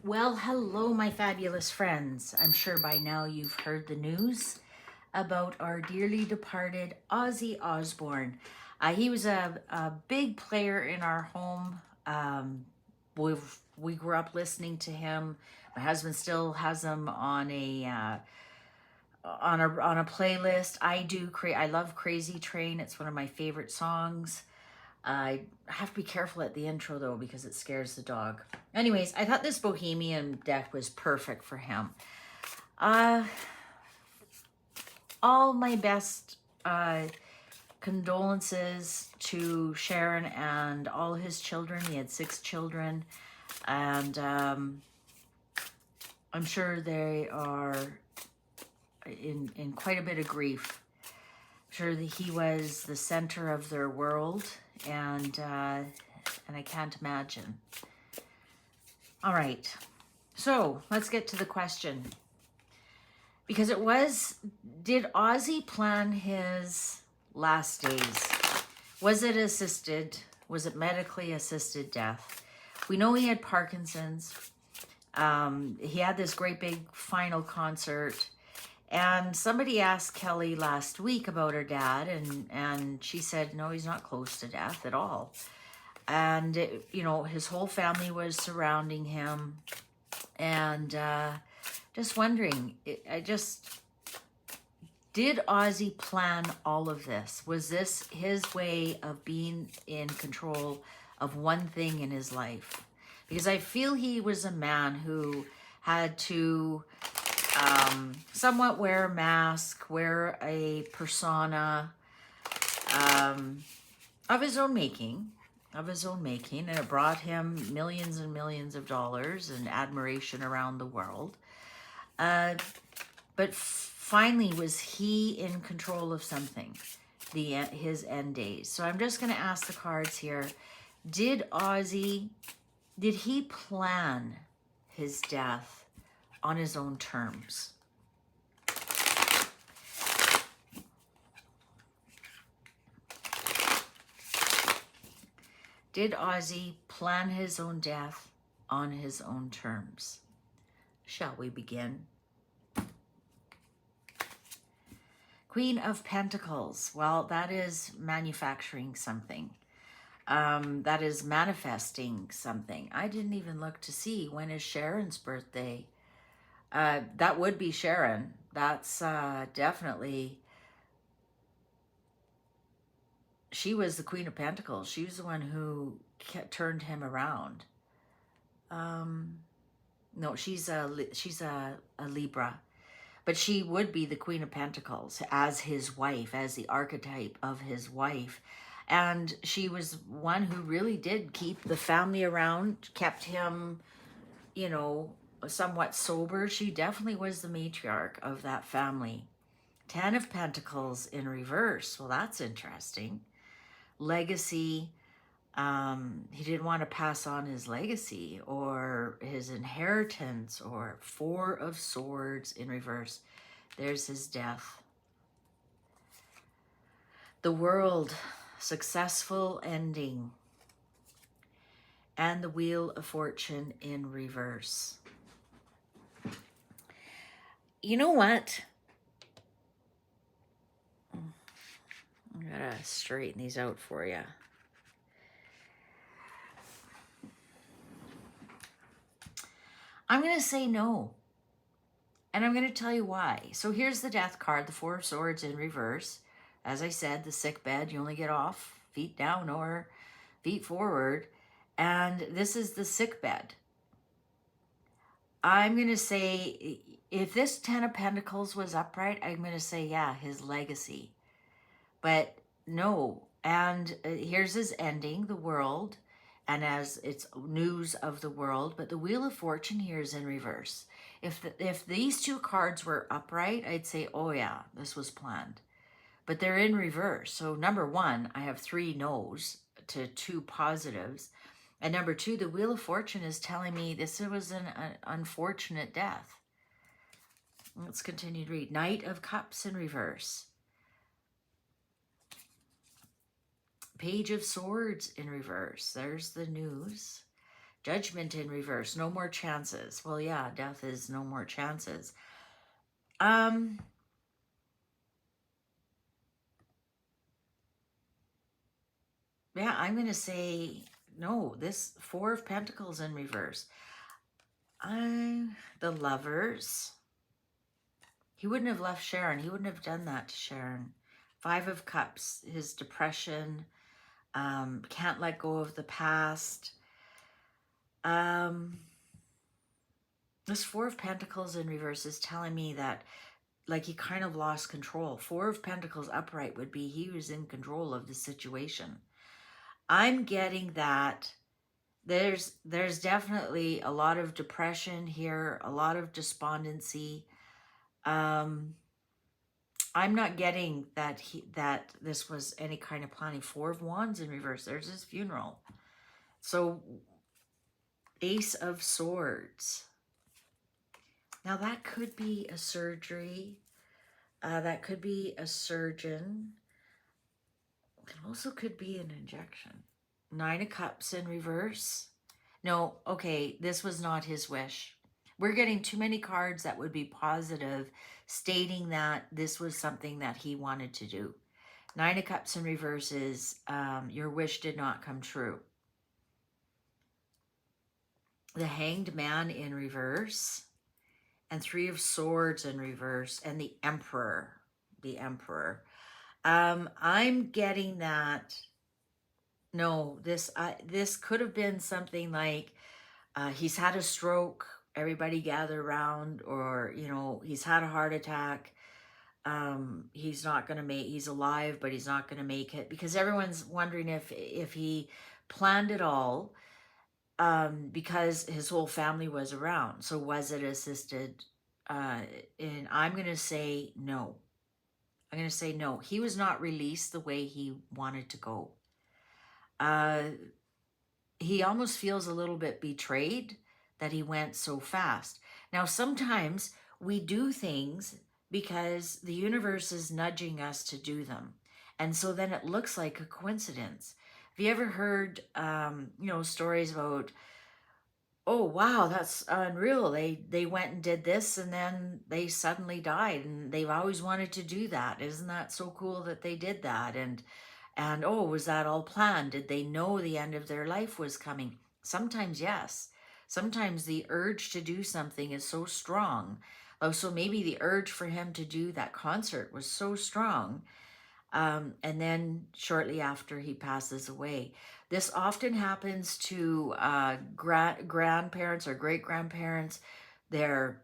Well, hello, my fabulous friends. I'm sure by now you've heard the news about our dearly departed Ozzy Osbourne. He was a big player in our home. We grew up listening to him. My husband still has him on a playlist. I love Crazy Train. It's one of my favorite songs. I have to be careful at the intro though because it scares the dog. Anyways, I thought this Bohemian deck was perfect for him. All my best condolences to Sharon and all his children. He had 6 children, and I'm sure they are in quite a bit of grief. I'm sure that he was the center of their world, and I can't imagine. All right, so let's get to the question. Because it was, did Ozzy plan his last days? Was it assisted? Was it medically assisted death? We know he had Parkinson's. He had this great big final concert. And somebody asked Kelly last week about her dad, and she said, no, he's not close to death at all. And, his whole family was surrounding him. And just wondering, did Ozzy plan all of this? Was this his way of being in control of one thing in his life? Because I feel he was a man who had to somewhat wear a mask, wear a persona of his own making, and it brought him millions and millions of dollars and admiration around the world. But finally, was he in control of something, his end days? So I'm just going to ask the cards here. Did he plan his death on his own terms? Did Ozzy plan his own death on his own terms? Shall we begin? Queen of Pentacles. Well, that is manufacturing something. That is manifesting something. I didn't even look to see when is Sharon's birthday. That would be Sharon. That's definitely... She was the Queen of Pentacles. She was the one who turned him around. No, she's a Libra. But she would be the Queen of Pentacles as his wife, as the archetype of his wife. And she was one who really did keep the family around, kept him, somewhat sober. She definitely was the matriarch of that family. 10 of Pentacles in reverse. Well, that's interesting. Legacy. He didn't want to pass on his legacy or his inheritance. Or 4 of Swords in reverse. There's his death. The World, successful ending. And the Wheel of Fortune in reverse. You know what? I gotta straighten these out for you. I'm going to say no. And I'm going to tell you why. So here's the Death card, the 4 of Swords in reverse. As I said, the sick bed, you only get off feet down or feet forward. And this is the sick bed. I'm going to say, if this 10 of Pentacles was upright, I'm going to say, yeah, his legacy. But no. And here's his ending, the World. And as it's news of the world, but the Wheel of Fortune here is in reverse. If these 2 cards were upright, I'd say, oh yeah, this was planned. But they're in reverse. So number 1, I have 3 no's to 2 positives. And number 2, the Wheel of Fortune is telling me this was an unfortunate death. Let's continue to read. Knight of Cups in reverse. Page of Swords in reverse. There's the news. Judgment in reverse. No more chances. Well, yeah, death is no more chances. Um, yeah, I'm going to say no. This Four of Pentacles in reverse. The Lovers. He wouldn't have left Sharon. He wouldn't have done that to Sharon. Five of Cups. His depression. Can't let go of the past. This Four of Pentacles in reverse is telling me that like he kind of lost control. Four of Pentacles upright would be he was in control of the situation. I'm getting that there's definitely a lot of depression here, a lot of despondency. I'm not getting that that this was any kind of planning. Four of Wands in reverse. There's his funeral. So Ace of Swords. Now that could be a surgery. That could be a surgeon. It also could be an injection. Nine of Cups in reverse. No, okay, this was not his wish. We're getting too many cards that would be positive, stating that this was something that he wanted to do. Nine of Cups in reverse is your wish did not come true. The Hanged Man in reverse. And Three of Swords in reverse. And the Emperor. The Emperor. I'm getting that. No, this could have been something like he's had a stroke, everybody gather around, or, you know, he's had a heart attack. He's not going to make, he's alive, but he's not going to make it, because everyone's wondering if he planned it all, because his whole family was around. So was it assisted? And I'm going to say no. I'm going to say no. He was not released the way he wanted to go. He almost feels a little bit betrayed that he went so fast. Now, sometimes we do things because the universe is nudging us to do them. And so then it looks like a coincidence. Have you ever heard, you know, stories about, oh, wow, that's unreal. They went and did this and then they suddenly died, and they've always wanted to do that. Isn't that so cool that they did that? And oh, was that all planned? Did they know the end of their life was coming? Sometimes, yes. Sometimes the urge to do something is so strong. Oh, so maybe the urge for him to do that concert was so strong. And then shortly after he passes away. This often happens to grandparents or great-grandparents. Their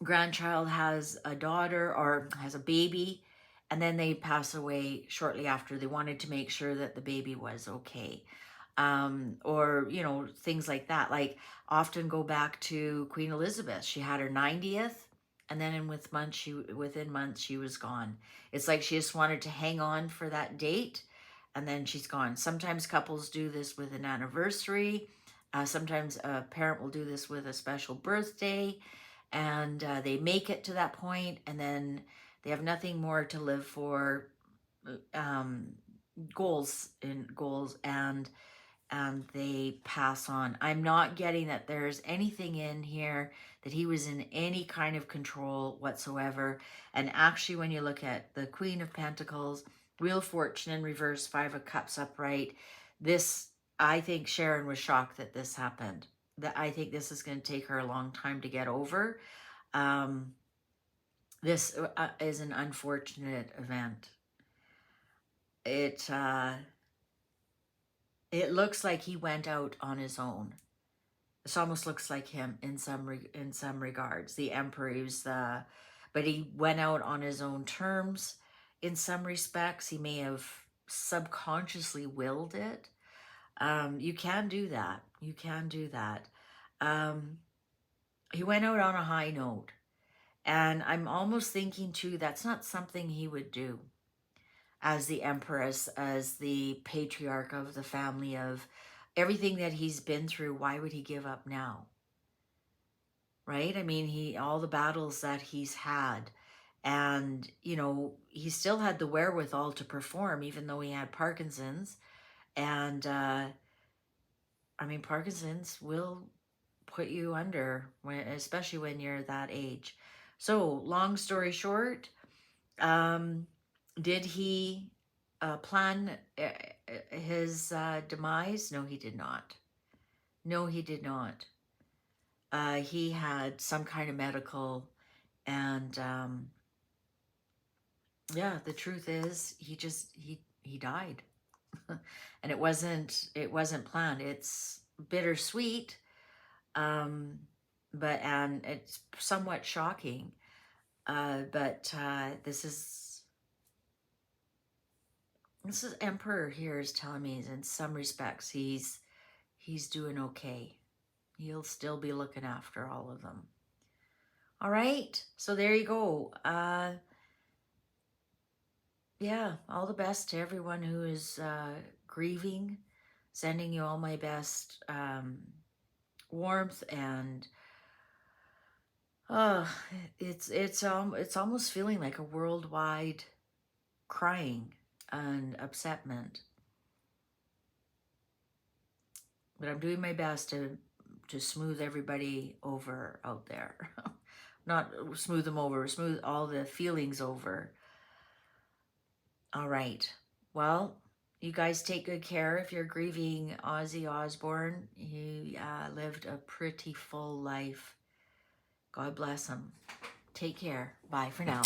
grandchild has a daughter or has a baby, and then they pass away shortly after. They wanted to make sure that the baby was okay. Or, you know, things like that. Like often go back to Queen Elizabeth. She had her 90th, and then within months she was gone. It's like she just wanted to hang on for that date, and then she's gone. Sometimes couples do this with an anniversary. Sometimes a parent will do this with a special birthday, and they make it to that point, and then they have nothing more to live for. Goals and they pass on. I'm not getting that there's anything in here that he was in any kind of control whatsoever. And actually, when you look at the Queen of Pentacles, Wheel of Fortune in reverse, Five of Cups upright, this, I think Sharon was shocked that this happened. That I think this is going to take her a long time to get over. This is an unfortunate event. It looks like he went out on his own. This almost looks like him in some regards. The Emperor, but he went out on his own terms. In some respects, he may have subconsciously willed it. You can do that. You can do that. He went out on a high note. And I'm almost thinking, too, that's not something he would do as the Empress, as the patriarch of the family, of everything that he's been through. Why would he give up now? Right? I mean, all the battles that he's had, and, you know, he still had the wherewithal to perform, even though he had Parkinson's. And I mean, Parkinson's will put you under, especially when you're that age. So, long story short, did he plan his demise? No, he did not. No, he did not. He had some kind of medical, and yeah, the truth is, he died, and it wasn't planned. It's bittersweet, and it's somewhat shocking. But this is Emperor here is telling me in some respects he's doing okay. He'll still be looking after all of them. All right, so there you go. Yeah, all the best to everyone who is grieving. Sending you all my best warmth, and it's almost feeling like a worldwide crying and upsetment. But I'm doing my best to smooth everybody over out there. Not smooth them over, smooth all the feelings over. All right. Well, you guys take good care. If you're grieving Ozzy Osbourne, he lived a pretty full life. God bless him. Take care. Bye for now.